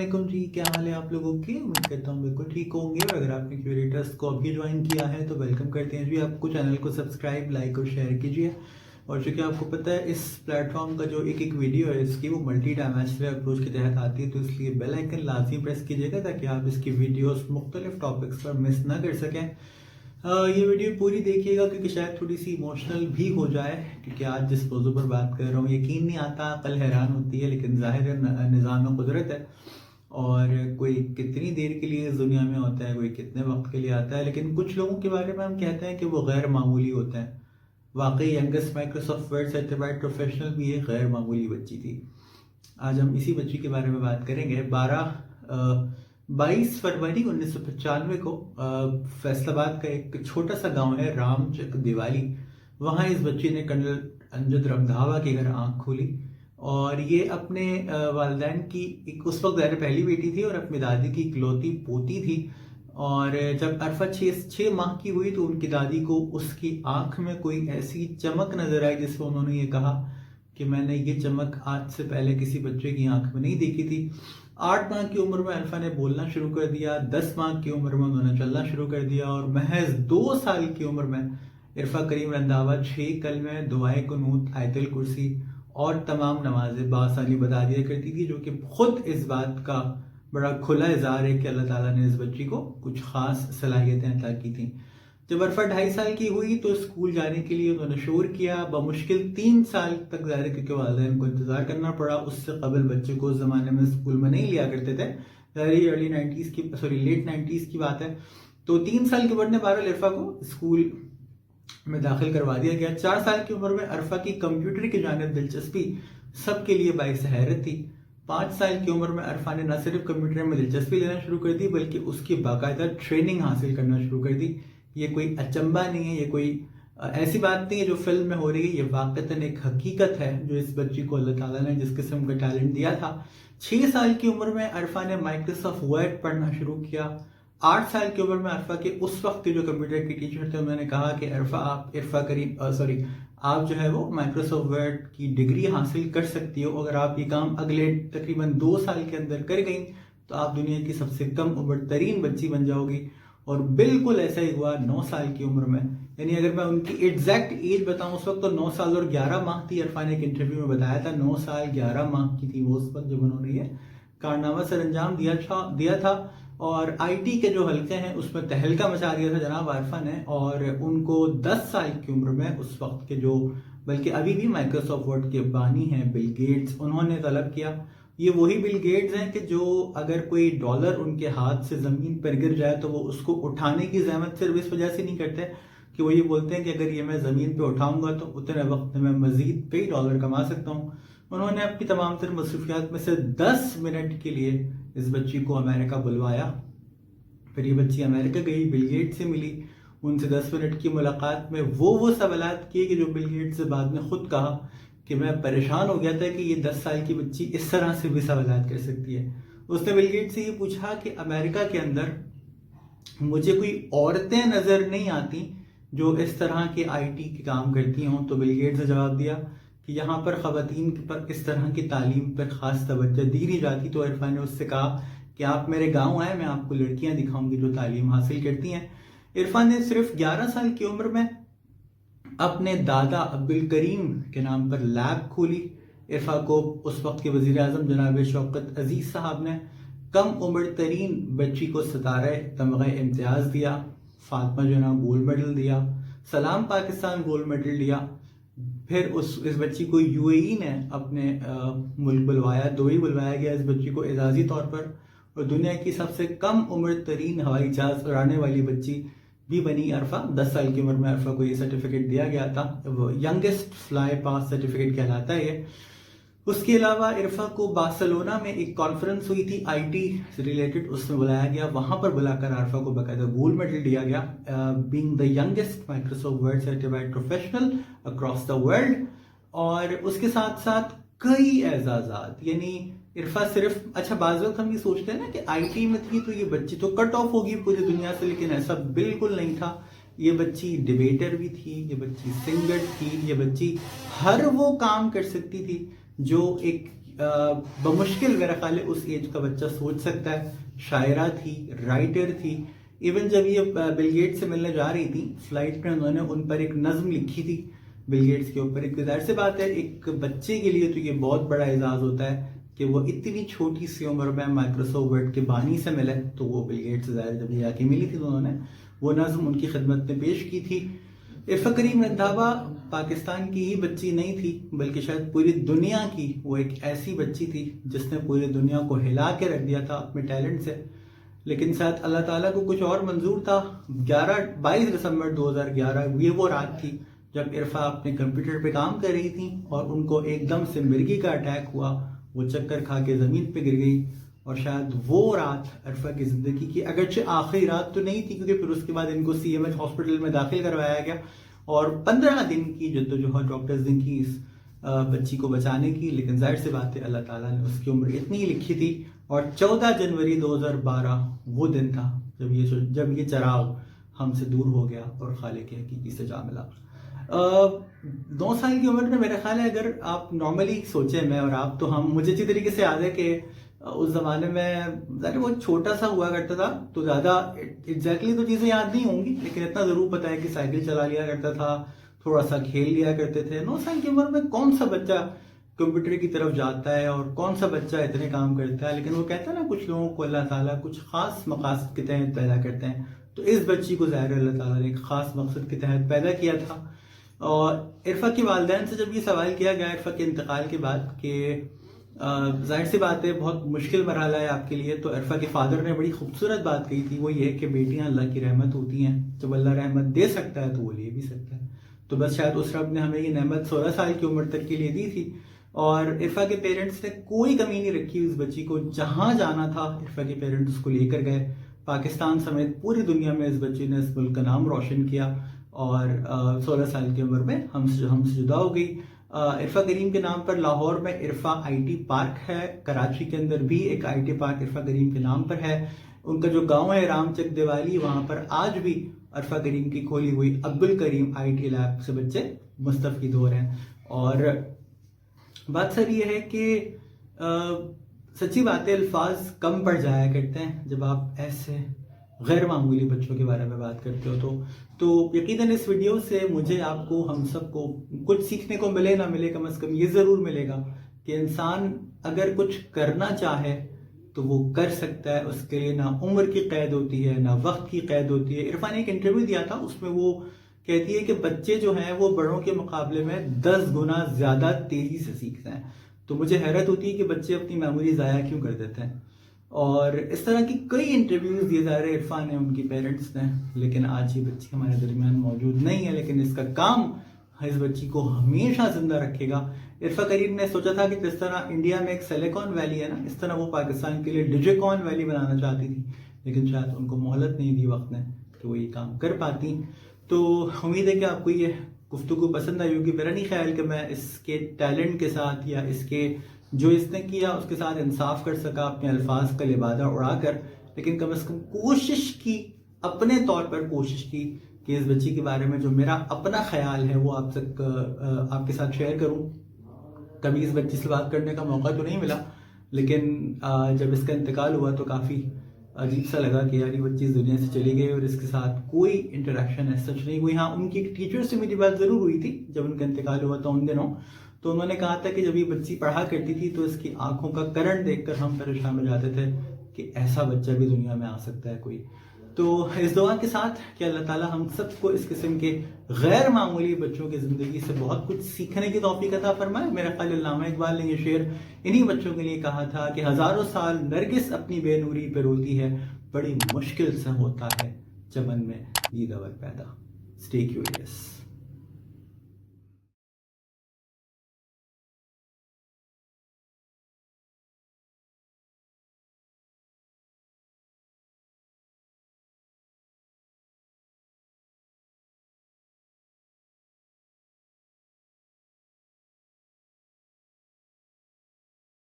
علیکم جی، کیا حال ہے آپ لوگوں کی؟ امید کرتا ہوں بالکل ٹھیک ہوں گے، اور اگر آپ نے کیوریٹرس کو ابھی جوائن کیا ہے تو ویلکم کرتے ہیں جی آپ کو۔ چینل کو سبسکرائب، لائک اور شیئر کیجیے، اور چونکہ آپ کو پتہ ہے اس پلیٹ فارم کا جو ایک ویڈیو ہے اس کی وہ ملٹی ڈائمینشنل اپروچ کے تحت آتی ہے، تو اس لیے بیل آئیکن لازمی پریس کیجیے گا تاکہ آپ اس کی ویڈیوز مختلف ٹاپکس پر مس نہ کر سکیں۔ یہ ویڈیو پوری دیکھیے گا کیونکہ شاید تھوڑی سی ایموشنل بھی ہو جائے، کیونکہ آج جس موضوع پر بات کر رہا ہوں یقین نہیں آتا، عقل حیران ہوتی ہے، لیکن ظاہر نظام قدرت ہے، اور کوئی کتنی دیر کے لیے اس دنیا میں ہوتا ہے، کوئی کتنے وقت کے لیے آتا ہے، لیکن کچھ لوگوں کے بارے میں ہم کہتے ہیں کہ وہ غیر معمولی ہوتے ہیں۔ واقعی youngest Microsoft word certified professional بھی ایک غیر معمولی بچی تھی۔ آج ہم اسی بچی کے بارے میں بات کریں گے۔ 22 فروری 1995 کو فیصل آباد کا ایک چھوٹا سا گاؤں ہے رام چک دیوالی، وہاں اس بچی نے کرنل امجد رندھاوا کے گھر آنکھ کھولی، اور یہ اپنے والدین کی اس وقت ظاہر پہلی بیٹی تھی اور اپنی دادی کی اکلوتی پوتی تھی، اور جب عرفہ 6 ماہ کی ہوئی تو ان کی دادی کو اس کی آنکھ میں کوئی ایسی چمک نظر آئی جس میں انہوں نے یہ کہا کہ میں نے یہ چمک آج سے پہلے کسی بچے کی آنکھ میں نہیں دیکھی تھی۔ 8 ماہ کی عمر میں عرفہ نے بولنا شروع کر دیا، 10 ماہ کی عمر میں انہوں نے چلنا شروع کر دیا، اور محض 2 سال کی عمر میں عرفہ کریم رندھاوا 6 کلمے، دعائے قنوت، آیت الکرسی اور تمام نمازیں بآسانی بتا دیا کرتی تھی، جو کہ خود اس بات کا بڑا کھلا اظہار ہے کہ اللہ تعالیٰ نے اس بچی کو کچھ خاص صلاحیتیں عطا کی تھیں۔ جب عرفہ 2.5 سال کی ہوئی تو اسکول جانے کے لیے انہوں نے شور کیا، بمشکل 3 سال تک ظاہر کیونکہ والدین کو انتظار کرنا پڑا، اس سے قبل بچے کو اس زمانے میں اسکول میں نہیں لیا کرتے تھے، لیٹ 90s کی بات ہے، تو 3 سال کے بڑھنے بہرحال عرفہ کو اسکول میں داخل کروا دیا گیا۔ 4 سال کی عمر میں عرفہ کی کمپیوٹر کی جانب دلچسپی سب کے لیے باعث حیرت تھی۔ 5 سال کی عمر میں عرفہ نے نہ صرف کمپیوٹر میں دلچسپی لینا شروع کر دی بلکہ اس کی باقاعدہ ٹریننگ حاصل کرنا شروع کر دی۔ یہ کوئی اچنبا نہیں ہے، یہ کوئی ایسی بات نہیں ہے جو فلم میں ہو رہی ہے، یہ واقعتاً ایک حقیقت ہے جو اس بچی کو اللہ تعالیٰ نے جس قسم کا ٹیلنٹ دیا تھا۔ 6 سال کی عمر میں عرفہ نے مائکروسافٹ ورڈ پڑھنا شروع کیا۔ 8 سال کی عمر میں عرفہ کے اس وقت کے جو کمپیوٹر کی ٹیچر تھے انہوں نے کہا کہ آپ جو ہے وہ مائکروسافٹ ورڈ کی ڈگری حاصل کر سکتی ہو، اگر آپ یہ کام اگلے تقریباً 2 سال کے اندر کر گئیں تو آپ دنیا کی سب سے کم عمر ترین بچی بن جاؤ گی، اور بالکل ایسا ہی ہوا 9 سال کی عمر میں۔ یعنی اگر میں ان کی ایگزیکٹ ایج بتاؤں اس وقت تو 9 سال اور 11 ماہ تھی، عرفہ نے ایک انٹرویو میں بتایا تھا 9 سال 11 ماہ کی تھی وہ اس وقت جب انہوں نے یہ کارنامہ سر انجام دیا تھا، اور آئی ٹی کے جو حلقے ہیں اس میں تہلکہ مچا دیا تھا جناب عرفہ نے، اور ان کو 10 سال کی عمر میں اس وقت کے جو بلکہ ابھی بھی مائکروسافٹ ورڈ کے بانی ہیں بل گیٹس، انہوں نے طلب کیا۔ یہ وہی بل گیٹس ہیں کہ جو اگر کوئی ڈالر ان کے ہاتھ سے زمین پر گر جائے تو وہ اس کو اٹھانے کی زحمت صرف اس وجہ سے نہیں کرتے کہ وہ یہ بولتے ہیں کہ اگر یہ میں زمین پہ اٹھاؤں گا تو اتنے وقت میں مزید کئی ڈالر کما سکتا ہوں۔ انہوں نے اپنی تمام تر مصروفیات میں سے 10 منٹ کے لیے اس بچی کو امریکہ بلوایا، پھر یہ بچی امریکہ گئی، بل گیٹ سے ملی، ان سے 10 منٹ کی ملاقات میں وہ سوالات کیے کہ جو بل گیٹ سے بعد میں خود کہا کہ میں پریشان ہو گیا تھا کہ یہ 10 سال کی بچی اس طرح سے بھی سوالات کر سکتی ہے۔ اس نے بل گیٹ سے یہ پوچھا کہ امریکہ کے اندر مجھے کوئی عورتیں نظر نہیں آتی جو اس طرح کے آئی ٹی کے کام کرتی ہوں، تو بل گیٹس نے جواب دیا کہ یہاں پر خواتین پر اس طرح کی تعلیم پر خاص توجہ دی نہیں جاتی، تو عرفہ نے اس سے کہا کہ آپ میرے گاؤں آئیں، میں آپ کو لڑکیاں دکھاؤں گی جو تعلیم حاصل کرتی ہیں۔ عرفہ نے صرف 11 سال کی عمر میں اپنے دادا عبدالکریم کے نام پر لیب کھولی۔ عرفہ کو اس وقت کے وزیر اعظم جناب شوکت عزیز صاحب نے کم عمر ترین بچی کو ستارہ تمغہ امتیاز دیا، فاطمہ جو نا گولڈ میڈل دیا، سلام پاکستان گولڈ میڈل دیا، پھر اس بچی کو یو اے ای نے اپنے ملک بلوایا، دبئی بلوایا گیا اس بچی کو اعزازی طور پر، اور دنیا کی سب سے کم عمر ترین ہوائی جہاز اڑانے والی بچی بھی بنی عرفہ۔ 10 سال کی عمر میں عرفہ کو یہ سرٹیفکیٹ دیا گیا تھا، ینگسٹ فلائی پاس سرٹیفکیٹ کہلاتا ہے یہ۔ اس کے علاوہ عرفہ کو بارسلونا میں ایک کانفرنس ہوئی تھی آئی ٹی سے ریلیٹڈ، اس میں بلایا گیا، وہاں پر بلا کر عرفہ کو باقاعدہ گولڈ میڈل دیا گیا، being the youngest Microsoft word certified professional across the world, اور اس کے ساتھ ساتھ کئی اعزازات۔ یعنی عرفہ صرف بعض وقت ہم یہ سوچتے ہیں نا کہ آئی ٹی میں تھی تو یہ بچی تو کٹ آف ہوگی پوری دنیا سے، لیکن ایسا بالکل نہیں تھا۔ یہ بچی ڈیبیٹر بھی تھی، یہ بچی سنگر تھی، یہ بچی ہر وہ کام کر سکتی تھی جو ایک بمشکل میرا خیال ہے اس ایج کا بچہ سوچ سکتا ہے. شاعرہ تھی, رائٹر تھی. ایون جب یہ بل گیٹس سے ملنے جا رہی تھی فلائٹ میں, انہوں نے ان پر ایک نظم لکھی تھی بل گیٹس کے اوپر. ایک ظاہر سی بات ہے ایک بچے کے لیے تو یہ بہت بڑا اعزاز ہوتا ہے کہ وہ اتنی چھوٹی سی عمر میں مائکروسافٹ ورڈ کے بانی سے ملے. تو وہ بل گیٹس ظاہر جب یہ آ کے ملی تھی تو انہوں نے وہ نظم ان کی خدمت میں پیش کی تھی. عرفہ کریم رندھاوا پاکستان کی ہی بچی نہیں تھی بلکہ شاید پوری دنیا کی وہ ایک ایسی بچی تھی جس نے پوری دنیا کو ہلا کے رکھ دیا تھا اپنے ٹیلنٹ سے. لیکن شاید اللہ تعالیٰ کو کچھ اور منظور تھا. 22 دسمبر 2011 یہ وہ رات تھی جب عرفہ اپنے کمپیوٹر پہ کام کر رہی تھی اور ان کو ایک دم سے مرگی کا اٹیک ہوا. وہ چکر کھا کے زمین پہ گر گئی. اور شاید وہ رات عرفہ کی زندگی کی اگرچہ آخری رات تو نہیں تھی, کیونکہ پھر اس کے بعد ان کو CMH ہاسپٹل میں داخل کروایا گیا اور 15 دن کی جدوجہد ڈاکٹرز نے کی اس بچی کو بچانے کی. لیکن ظاہر سی بات ہے اللہ تعالیٰ نے اس کی عمر اتنی ہی لکھی تھی. اور 14 جنوری 2012 وہ دن تھا جب یہ چراغ ہم سے دور ہو گیا اور خالق حقیقی سے جا ملا. 9 سال کی عمر میں میرا خیال ہے اگر آپ نارملی سوچیں, میں اور آپ تو ہم مجھے اچھی طریقے سے یاد ہے کہ اس زمانے میں ظاہر وہ چھوٹا سا ہوا کرتا تھا تو زیادہ ایگزیکٹلی تو چیزیں یاد نہیں ہوں گی, لیکن اتنا ضرور پتا ہے کہ سائیکل چلا لیا کرتا تھا, تھوڑا سا کھیل لیا کرتے تھے. 9 سال کی عمر میں کون سا بچہ کمپیوٹر کی طرف جاتا ہے اور کون سا بچہ اتنے کام کرتا ہے. لیکن وہ کہتا ہے نا کچھ لوگوں کو اللہ تعالیٰ کچھ خاص مقاصد کے تحت پیدا کرتے ہیں. تو اس بچی کو ظاہر اللہ تعالیٰ نے ایک خاص مقصد کے تحت پیدا کیا تھا. اور عرفہ کے والدین سے جب یہ سوال کیا گیا عرفہ کے انتقال کے بعد کہ ظاہر سی بات ہے بہت مشکل مرحلہ ہے آپ کے لیے, تو عرفہ کے فادر نے بڑی خوبصورت بات کہی تھی. وہ یہ کہ بیٹیاں اللہ کی رحمت ہوتی ہیں, جب اللہ رحمت دے سکتا ہے تو وہ لے بھی سکتا ہے. تو بس شاید اس رب نے ہمیں یہ نعمت 16 سال کی عمر تک کے لیے دی تھی. اور عرفہ کے پیرنٹس نے کوئی کمی نہیں رکھی اس بچی کو, جہاں جانا تھا عرفہ کے پیرنٹس کو لے کر گئے. پاکستان سمیت پوری دنیا میں اس بچی نے اس ملک کا نام روشن کیا اور 16 سال کی عمر میں ہم سے جدا ہو گئی. عرفہ کریم کے نام پر لاہور میں عرفہ IT پارک ہے, کراچی کے اندر بھی ایک IT پارک عرفہ کریم کے نام پر ہے. ان کا جو گاؤں ہے رام چک دیوالی, وہاں پر آج بھی عرفہ کریم کی کھولی ہوئی عبدالکریم IT لیب سے بچے مستفید ہو رہے ہیں. اور بات سر یہ ہے کہ سچی باتیں الفاظ کم پڑ جایا کرتے ہیں جب آپ ایسے غیر معمولی بچوں کے بارے میں بات کرتے ہو. تو یقیناً اس ویڈیو سے مجھے, آپ کو, ہم سب کو کچھ سیکھنے کو ملے نہ ملے, کم از کم یہ ضرور ملے گا کہ انسان اگر کچھ کرنا چاہے تو وہ کر سکتا ہے. اس کے لیے نہ عمر کی قید ہوتی ہے نہ وقت کی قید ہوتی ہے. عرفہ نے ایک انٹرویو دیا تھا, اس میں وہ کہتی ہے کہ بچے جو ہیں وہ بڑوں کے مقابلے میں 10 گنا زیادہ تیزی سے سیکھتے ہیں. تو مجھے حیرت ہوتی ہے کہ بچے اپنی میموری ضائع کیوں کر دیتے ہیں. اور اس طرح کی کئی انٹرویوز دیے جا رہے عرفہ نے, ان کی پیرنٹس نے, لیکن آج یہ بچی ہمارے درمیان موجود نہیں ہے. لیکن اس کا کام اس بچی کو ہمیشہ زندہ رکھے گا. عرفہ کریم نے سوچا تھا کہ جس طرح انڈیا میں ایک سلیکون ویلی ہے نا, اس طرح وہ پاکستان کے لیے ڈیجیکون ویلی بنانا چاہتی تھی, لیکن شاید ان کو مہلت نہیں دی وقت نے کہ وہ یہ کام کر پاتی. تو امید ہے کہ آپ کو یہ گفتگو پسند آئی ہوگی. میرا نہیں خیال کہ میں اس کے ٹیلنٹ کے ساتھ یا اس کے جو اس نے کیا اس کے ساتھ انصاف کر سکا اپنے الفاظ کا لبادہ اڑا کر, لیکن کم از کم کوشش کی, اپنے طور پر کوشش کی کہ اس بچی کے بارے میں جو میرا اپنا خیال ہے وہ آپ کے ساتھ شیئر کروں. کبھی اس بچی سے بات کرنے کا موقع تو نہیں ملا, لیکن جب اس کا انتقال ہوا تو کافی عجیب سا لگا کہ یار یہ بچی اس دنیا سے چلی گئی اور اس کے ساتھ کوئی انٹریکشن ایسا نہیں ہوئی. ہاں, ان کی ٹیچر سے میری بات ضرور ہوئی تھی جب ان کا انتقال ہوا تھا ان دنوں. تو انہوں نے کہا تھا کہ جب یہ بچی پڑھا کرتی تھی تو اس کی آنکھوں کا کرنٹ دیکھ کر ہم پریشان ہو جاتے تھے کہ ایسا بچہ بھی دنیا میں آ سکتا ہے کوئی. تو اس دعا کے ساتھ کہ اللہ تعالیٰ ہم سب کو اس قسم کے غیر معمولی بچوں کی زندگی سے بہت کچھ سیکھنے کی توفیق عطا فرمائے. میرا خیال علامہ اقبال نے یہ شعر انہی بچوں کے لیے کہا تھا کہ 1000 سال نرگس اپنی بے نوری پہ روتی ہے, بڑی مشکل سے ہوتا ہے چمن میں یہ دور پیدا. Stay curious.